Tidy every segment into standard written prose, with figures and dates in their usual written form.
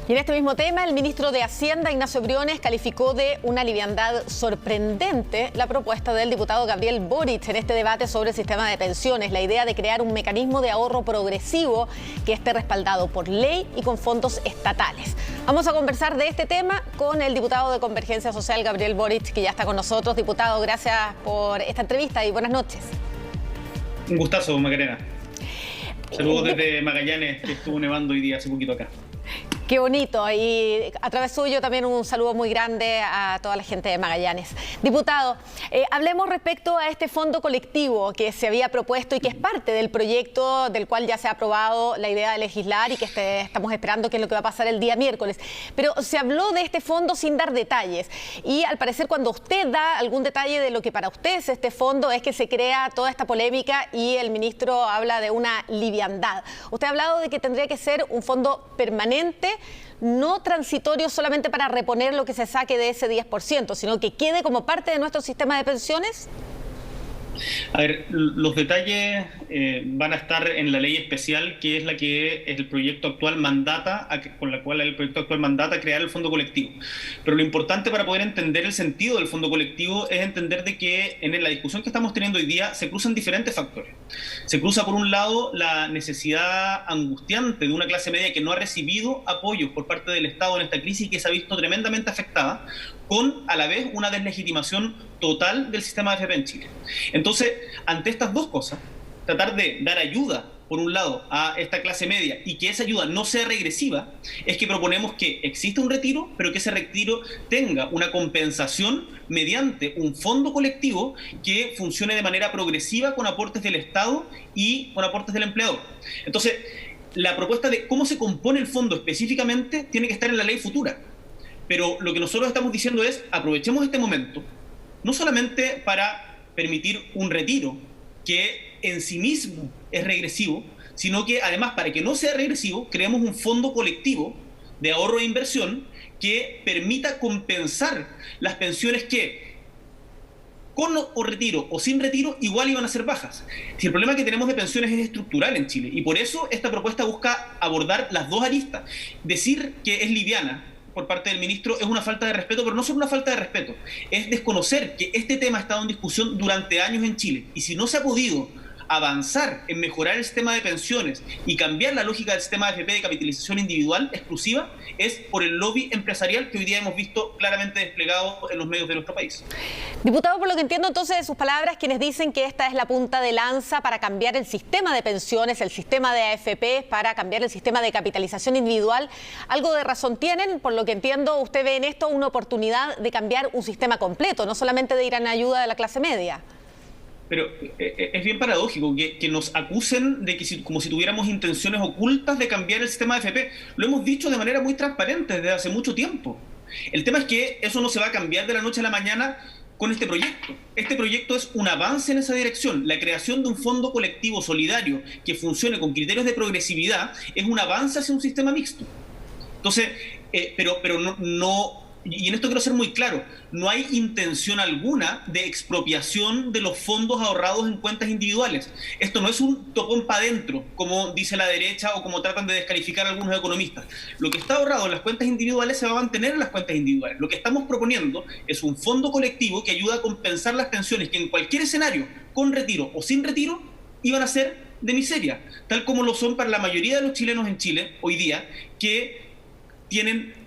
Y en este mismo tema, el ministro de Hacienda, Ignacio Briones, calificó de una liviandad sorprendente la propuesta del diputado Gabriel Boric en este debate sobre el sistema de pensiones, la idea de crear un mecanismo de ahorro progresivo que esté respaldado por ley y con fondos estatales. Vamos a conversar de este tema con el diputado de Convergencia Social, Gabriel Boric, que ya está con nosotros. Diputado, gracias por esta entrevista y buenas noches. Un gustazo, Macarena. Saludos desde Magallanes, que estuvo nevando hoy día hace poquito acá. Qué bonito, y a través suyo también un saludo muy grande a toda la gente de Magallanes. Diputado, hablemos respecto a este fondo colectivo que se había propuesto y que es parte del proyecto del cual ya se ha aprobado la idea de legislar y que estamos esperando qué es lo que va a pasar el día miércoles. Pero se habló de este fondo sin dar detalles y al parecer cuando usted da algún detalle de lo que para usted es este fondo es que se crea toda esta polémica y el ministro habla de una liviandad. Usted ha hablado de que tendría que ser un fondo permanente, no transitorio solamente para reponer lo que se saque de ese 10%, sino que quede como parte de nuestro sistema de pensiones. A ver, los detalles van a estar en la ley especial, que es la que el proyecto actual mandata, con la cual el proyecto actual mandata crear el fondo colectivo. Pero lo importante para poder entender el sentido del fondo colectivo es entender de que en la discusión que estamos teniendo hoy día se cruzan diferentes factores. Se cruza por un lado la necesidad angustiante de una clase media que no ha recibido apoyo por parte del Estado en esta crisis y que se ha visto tremendamente afectada, con a la vez una deslegitimación total del sistema de AFP en Chile. Entonces, ante estas dos cosas, tratar de dar ayuda, por un lado, a esta clase media y que esa ayuda no sea regresiva, es que proponemos que exista un retiro, pero que ese retiro tenga una compensación mediante un fondo colectivo que funcione de manera progresiva con aportes del Estado y con aportes del empleador. Entonces, la propuesta de cómo se compone el fondo específicamente tiene que estar en la ley futura. Pero lo que nosotros estamos diciendo es, aprovechemos este momento, no solamente para permitir un retiro, que en sí mismo es regresivo, sino que además, para que no sea regresivo, creemos un fondo colectivo de ahorro e inversión que permita compensar las pensiones que, con o retiro o sin retiro, igual iban a ser bajas. Si el problema que tenemos de pensiones es estructural en Chile, y por eso esta propuesta busca abordar las dos aristas. Decir que es liviana por parte del ministro es una falta de respeto, pero no solo una falta de respeto, es desconocer que este tema ha estado en discusión durante años en Chile, y si no se ha podido avanzar en mejorar el sistema de pensiones y cambiar la lógica del sistema de AFP de capitalización individual exclusiva, es por el lobby empresarial que hoy día hemos visto claramente desplegado en los medios de nuestro país. Diputado, por lo que entiendo entonces de sus palabras, quienes dicen que esta es la punta de lanza para cambiar el sistema de pensiones, el sistema de AFP, para cambiar el sistema de capitalización individual, algo de razón tienen. Por lo que entiendo, usted ve en esto una oportunidad de cambiar un sistema completo, no solamente de ir en ayuda de la clase media. Pero es bien paradójico que nos acusen de que como si tuviéramos intenciones ocultas de cambiar el sistema de AFP. Lo hemos dicho de manera muy transparente desde hace mucho tiempo. El tema es que eso no se va a cambiar de la noche a la mañana con este proyecto. Este proyecto es un avance en esa dirección. La creación de un fondo colectivo solidario que funcione con criterios de progresividad es un avance hacia un sistema mixto. Entonces, pero no. Y en esto quiero ser muy claro, no hay intención alguna de expropiación de los fondos ahorrados en cuentas individuales. Esto no es un topón para adentro, como dice la derecha o como tratan de descalificar algunos economistas. Lo que está ahorrado en las cuentas individuales se va a mantener en las cuentas individuales. Lo que estamos proponiendo es un fondo colectivo que ayuda a compensar las pensiones que en cualquier escenario, con retiro o sin retiro, iban a ser de miseria, tal como lo son para la mayoría de los chilenos en Chile hoy día, que tienen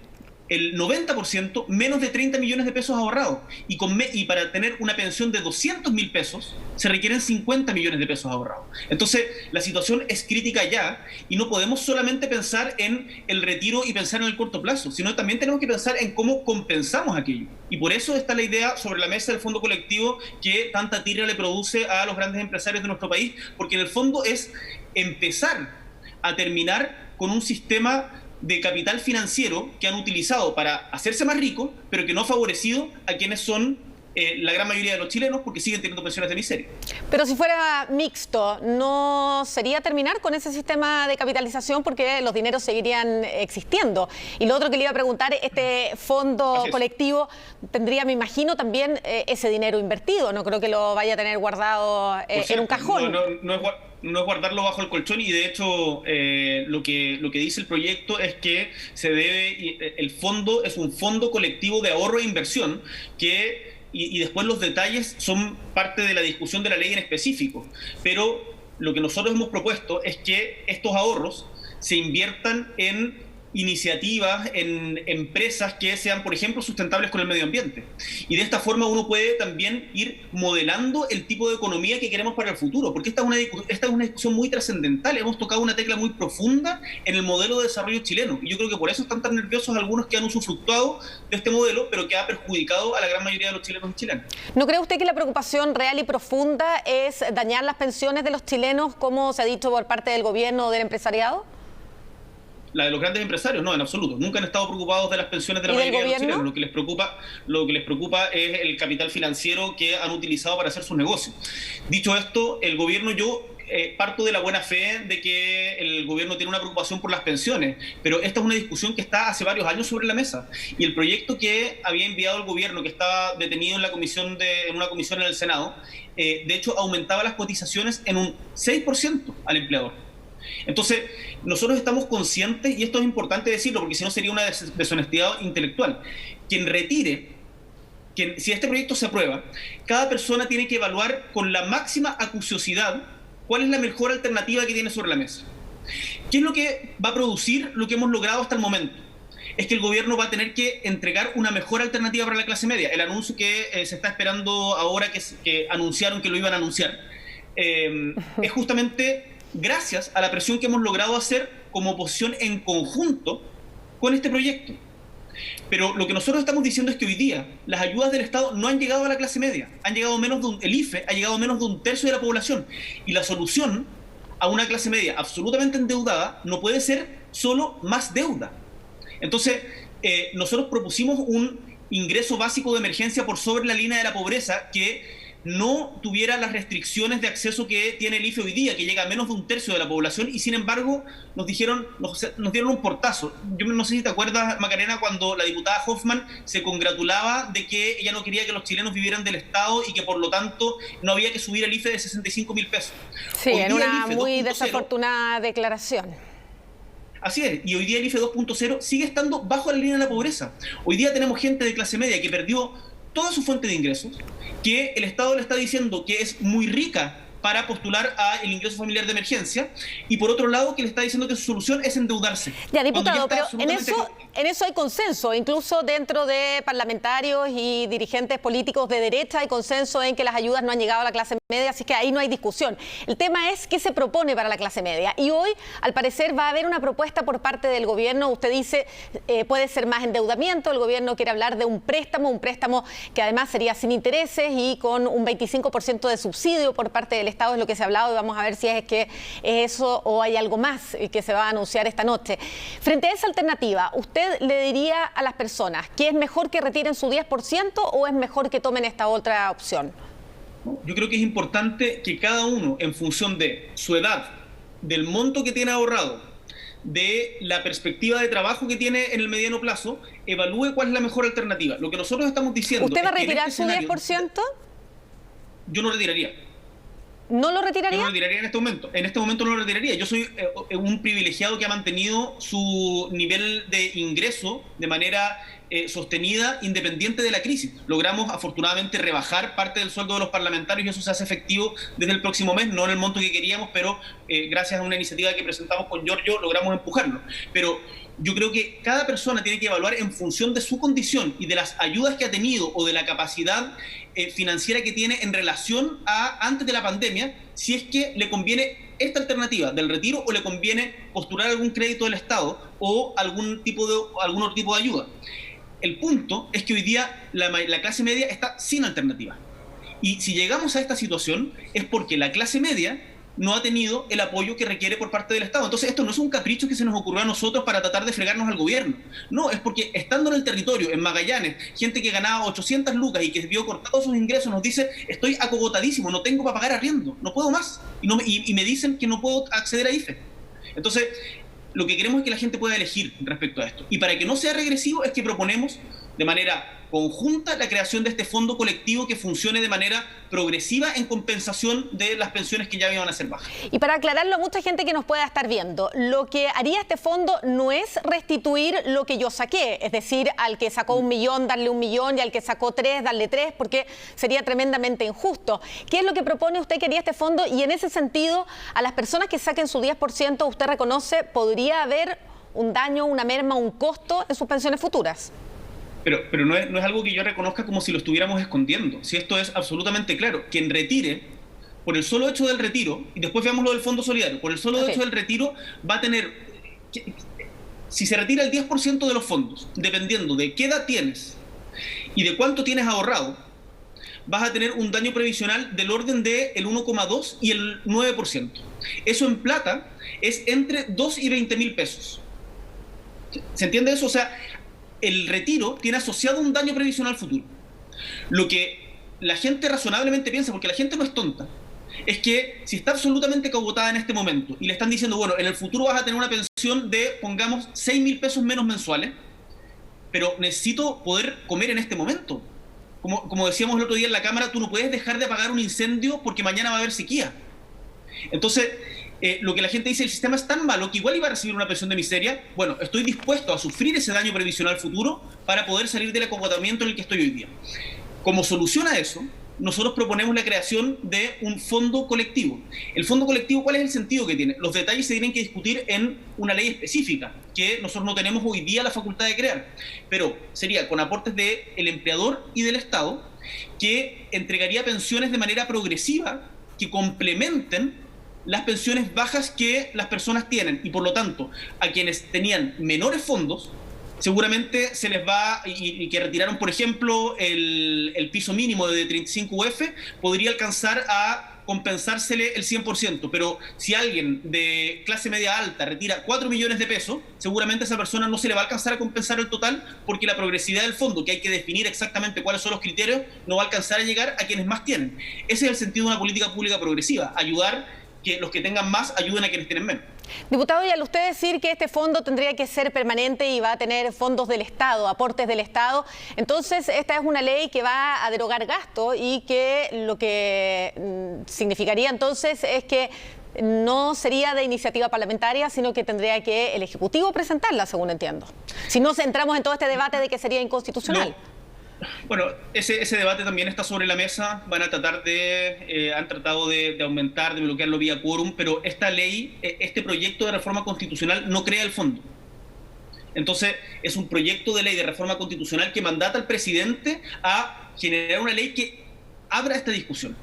el 90% menos de 30 millones de pesos ahorrados. Y para tener una pensión de 200.000 pesos se requieren 50 millones de pesos ahorrados. Entonces, la situación es crítica ya y no podemos solamente pensar en el retiro y pensar en el corto plazo, sino también tenemos que pensar en cómo compensamos aquello. Y por eso está la idea sobre la mesa del fondo colectivo que tanta tira le produce a los grandes empresarios de nuestro país, porque en el fondo es empezar a terminar con un sistema de capital financiero que han utilizado para hacerse más ricos, pero que no ha favorecido a quienes son la gran mayoría de los chilenos, porque siguen teniendo pensiones de miseria. Pero si fuera mixto, ¿no sería terminar con ese sistema de capitalización porque los dineros seguirían existiendo? Y lo otro que le iba a preguntar, este fondo colectivo tendría, me imagino, también ese dinero invertido. No creo que lo vaya a tener guardado en un cajón. No es guardarlo bajo el colchón, y de hecho lo que dice el proyecto es que el fondo es un fondo colectivo de ahorro e inversión y después los detalles son parte de la discusión de la ley en específico. Pero lo que nosotros hemos propuesto es que estos ahorros se inviertan en iniciativas, en empresas que sean, por ejemplo, sustentables con el medio ambiente. Y de esta forma uno puede también ir modelando el tipo de economía que queremos para el futuro, porque esta es una discusión muy trascendental. Hemos tocado una tecla muy profunda en el modelo de desarrollo chileno, y yo creo que por eso están tan nerviosos algunos que han usufructuado de este modelo, pero que ha perjudicado a la gran mayoría de los chilenos y chilenas. ¿No cree usted que la preocupación real y profunda es dañar las pensiones de los chilenos, como se ha dicho por parte del gobierno o del empresariado? La de los grandes empresarios, no, en absoluto. Nunca han estado preocupados de las pensiones de la mayoría de los chilenos. Lo que les preocupa es el capital financiero que han utilizado para hacer sus negocios. Dicho esto, el gobierno, yo parto de la buena fe de que el gobierno tiene una preocupación por las pensiones, pero esta es una discusión que está hace varios años sobre la mesa. Y el proyecto que había enviado el gobierno, que estaba detenido en una comisión en el Senado, de hecho aumentaba las cotizaciones en un 6% al empleador. Entonces, nosotros estamos conscientes, y esto es importante decirlo porque si no sería una deshonestidad intelectual, si este proyecto se aprueba, cada persona tiene que evaluar con la máxima acuciosidad cuál es la mejor alternativa que tiene sobre la mesa. ¿Qué es lo que va a producir lo que hemos logrado hasta el momento? Es que el gobierno va a tener que entregar una mejor alternativa para la clase media. El anuncio que se está esperando ahora, que anunciaron que lo iban a anunciar, es justamente gracias a la presión que hemos logrado hacer como oposición en conjunto con este proyecto. Pero lo que nosotros estamos diciendo es que hoy día las ayudas del Estado no han llegado a la clase media, el IFE ha llegado a menos de un tercio de la población, y la solución a una clase media absolutamente endeudada no puede ser solo más deuda. Entonces, nosotros propusimos un ingreso básico de emergencia por sobre la línea de la pobreza que no tuviera las restricciones de acceso que tiene el IFE hoy día, que llega a menos de un tercio de la población, y sin embargo nos dieron un portazo. Yo no sé si te acuerdas, Macarena, cuando la diputada Hoffman se congratulaba de que ella no quería que los chilenos vivieran del Estado y que por lo tanto no había que subir el IFE de 65.000 pesos. Sí, en una muy desafortunada declaración. Así es, y hoy día el IFE 2.0 sigue estando bajo la línea de la pobreza. Hoy día tenemos gente de clase media que perdió toda su fuente de ingresos, que el Estado le está diciendo que es muy rica para postular a el ingreso familiar de emergencia, y por otro lado que le está diciendo que su solución es endeudarse. Ya, diputado, pero en eso hay consenso, incluso dentro de parlamentarios y dirigentes políticos de derecha hay consenso en que las ayudas no han llegado a la clase media, así que ahí no hay discusión. El tema es qué se propone para la clase media, y hoy al parecer va a haber una propuesta por parte del gobierno. Usted dice puede ser más endeudamiento, el gobierno quiere hablar de un préstamo que además sería sin intereses y con un 25% de subsidio por parte del Estado, es lo que se ha hablado, y vamos a ver si es que es eso o hay algo más que se va a anunciar esta noche. Frente a esa alternativa, ¿usted le diría a las personas que es mejor que retiren su 10% o es mejor que tomen esta otra opción? Yo creo que es importante que cada uno, en función de su edad, del monto que tiene ahorrado, de la perspectiva de trabajo que tiene en el mediano plazo, evalúe cuál es la mejor alternativa. Lo que nosotros estamos diciendo... ¿Usted va a retirar su 10%? Yo no retiraría. ¿No lo retiraría? Yo no lo retiraría en este momento. En este momento no lo retiraría. Yo soy un privilegiado que ha mantenido su nivel de ingreso de manera sostenida, independiente de la crisis. Logramos, afortunadamente, rebajar parte del sueldo de los parlamentarios, y eso se hace efectivo desde el próximo mes, no en el monto que queríamos, pero gracias a una iniciativa que presentamos con Giorgio logramos empujarlo. Pero yo creo que cada persona tiene que evaluar en función de su condición y de las ayudas que ha tenido o de la capacidad financiera que tiene en relación a antes de la pandemia, si es que le conviene esta alternativa del retiro o le conviene postular algún crédito del Estado o algún otro tipo de ayuda. El punto es que hoy día la clase media está sin alternativa. Y si llegamos a esta situación es porque la clase media no ha tenido el apoyo que requiere por parte del Estado. Entonces esto no es un capricho que se nos ocurrió a nosotros para tratar de fregarnos al gobierno. No, es porque estando en el territorio, en Magallanes, gente que ganaba 800 lucas y que vio cortados sus ingresos nos dice: estoy acogotadísimo, no tengo para pagar arriendo, no puedo más. Y me dicen que no puedo acceder a IFE. Entonces, lo que queremos es que la gente pueda elegir respecto a esto. Y para que no sea regresivo es que proponemos de manera conjunta la creación de este fondo colectivo que funcione de manera progresiva en compensación de las pensiones que ya iban a ser bajas. Y para aclararlo a mucha gente que nos pueda estar viendo, lo que haría este fondo no es restituir lo que yo saqué, es decir, al que sacó 1 millón darle 1 millón y al que sacó 3 darle 3, porque sería tremendamente injusto. ¿Qué es lo que propone usted que haría este fondo? Y en ese sentido, a las personas que saquen su 10%, usted reconoce, ¿podría haber un daño, una merma, un costo en sus pensiones futuras? Pero no es algo que yo reconozca como si lo estuviéramos escondiendo. Si esto es absolutamente claro, quien retire, por el solo hecho del retiro, y después veamos lo del Fondo Solidario, por el solo hecho del retiro va a tener, si se retira el 10% de los fondos, dependiendo de qué edad tienes y de cuánto tienes ahorrado, vas a tener un daño previsional del orden del 1,2 y el 9%. Eso en plata es entre 2 y 20 mil pesos. ¿Se entiende eso? O sea, el retiro tiene asociado un daño previsional futuro. Lo que la gente razonablemente piensa, porque la gente no es tonta, es que si está absolutamente cogotada en este momento y le están diciendo, bueno, en el futuro vas a tener una pensión de, pongamos, 6 mil pesos menos mensuales, pero necesito poder comer en este momento. Como decíamos el otro día en la Cámara, tú no puedes dejar de apagar un incendio porque mañana va a haber sequía. Entonces, lo que la gente dice, el sistema es tan malo que igual iba a recibir una pensión de miseria. Bueno, estoy dispuesto a sufrir ese daño previsional futuro para poder salir del acogotamiento en el que estoy hoy día. Como solución a eso, nosotros proponemos la creación de un fondo colectivo. El fondo colectivo, ¿cuál es el sentido que tiene? Los detalles se tienen que discutir en una ley específica, que nosotros no tenemos hoy día la facultad de crear, pero sería con aportes del empleador y del Estado, que entregaría pensiones de manera progresiva que complementen las pensiones bajas que las personas tienen, y por lo tanto a quienes tenían menores fondos seguramente se les va, y que retiraron por ejemplo el piso mínimo de 35 UF, podría alcanzar a compensársele el 100%, pero si alguien de clase media alta retira 4 millones de pesos, seguramente a esa persona no se le va a alcanzar a compensar el total, porque la progresividad del fondo, que hay que definir exactamente cuáles son los criterios, no va a alcanzar a llegar a quienes más tienen. Ese es el sentido de una política pública progresiva, ayudar que los que tengan más ayuden a quienes tienen menos. Diputado, y al usted decir que este fondo tendría que ser permanente y va a tener fondos del Estado, aportes del Estado, entonces esta es una ley que va a derogar gasto y que lo que significaría entonces es que no sería de iniciativa parlamentaria, sino que tendría que el Ejecutivo presentarla, según entiendo. Si no entramos en todo este debate de que sería inconstitucional. No. Bueno, ese debate también está sobre la mesa. Van a tratar han tratado de aumentar, de bloquearlo vía quórum, pero esta ley, este proyecto de reforma constitucional no crea el fondo. Entonces, es un proyecto de ley de reforma constitucional que mandata al presidente a generar una ley que abra esta discusión.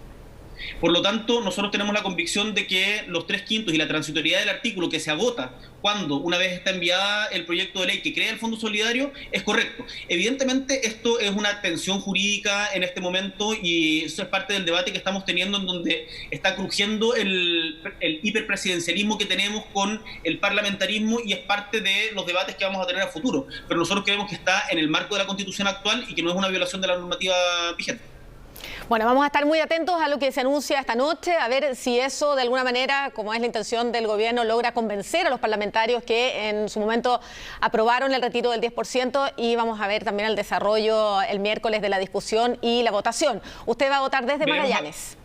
Por lo tanto, nosotros tenemos la convicción de que los 3/5 y la transitoriedad del artículo, que se agota cuando una vez está enviada el proyecto de ley que crea el Fondo Solidario, es correcto. Evidentemente, esto es una tensión jurídica en este momento y eso es parte del debate que estamos teniendo, en donde está crujiendo el hiperpresidencialismo que tenemos con el parlamentarismo, y es parte de los debates que vamos a tener a futuro. Pero nosotros creemos que está en el marco de la Constitución actual y que no es una violación de la normativa vigente. Bueno, vamos a estar muy atentos a lo que se anuncia esta noche, a ver si eso de alguna manera, como es la intención del gobierno, logra convencer a los parlamentarios que en su momento aprobaron el retiro del 10%, y vamos a ver también el desarrollo el miércoles de la discusión y la votación. Usted va a votar desde Magallanes.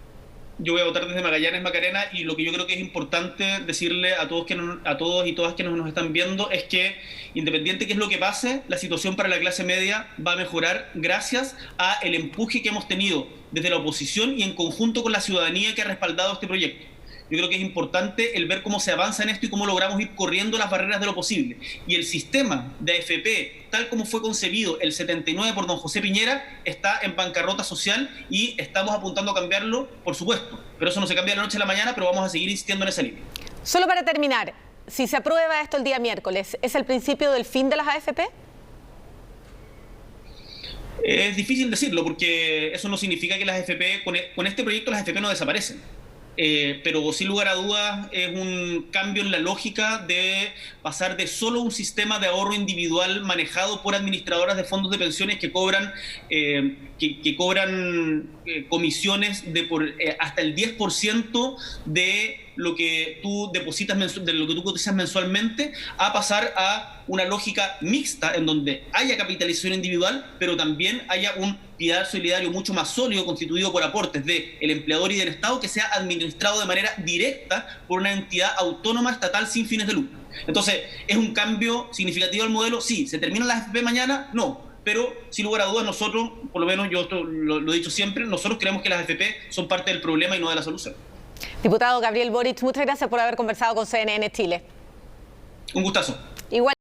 Yo voy a votar desde Magallanes, Macarena, y lo que yo creo que es importante decirle a todos y todas quienes nos están viendo es que, independiente de qué es lo que pase, la situación para la clase media va a mejorar gracias a el empuje que hemos tenido desde la oposición y en conjunto con la ciudadanía que ha respaldado este proyecto. Yo creo que es importante el ver cómo se avanza en esto y cómo logramos ir corriendo las barreras de lo posible. Y el sistema de AFP, tal como fue concebido el 79 por don José Piñera, está en bancarrota social y estamos apuntando a cambiarlo, por supuesto. Pero eso no se cambia de la noche a la mañana, pero vamos a seguir insistiendo en esa línea. Solo para terminar, si se aprueba esto el día miércoles, ¿es el principio del fin de las AFP? Es difícil decirlo, porque eso no significa que las AFP, con este proyecto las AFP no desaparecen. pero sin lugar a dudas es un cambio en la lógica de pasar de solo un sistema de ahorro individual manejado por administradoras de fondos de pensiones que cobran, comisiones de hasta el 10% de lo que tú depositas, de lo que tú cotizas mensualmente, a pasar a una lógica mixta en donde haya capitalización individual, pero también haya un pilar solidario mucho más sólido constituido por aportes del empleador y del Estado, que sea administrado de manera directa por una entidad autónoma estatal sin fines de lucro. Entonces, ¿es un cambio significativo al modelo? Sí. ¿Se terminan las AFP mañana? No. Pero, sin lugar a dudas, nosotros, por lo menos yo esto lo he dicho siempre, nosotros creemos que las AFP son parte del problema y no de la solución. Diputado Gabriel Boric, muchas gracias por haber conversado con CNN Chile. Un gustazo. Igual.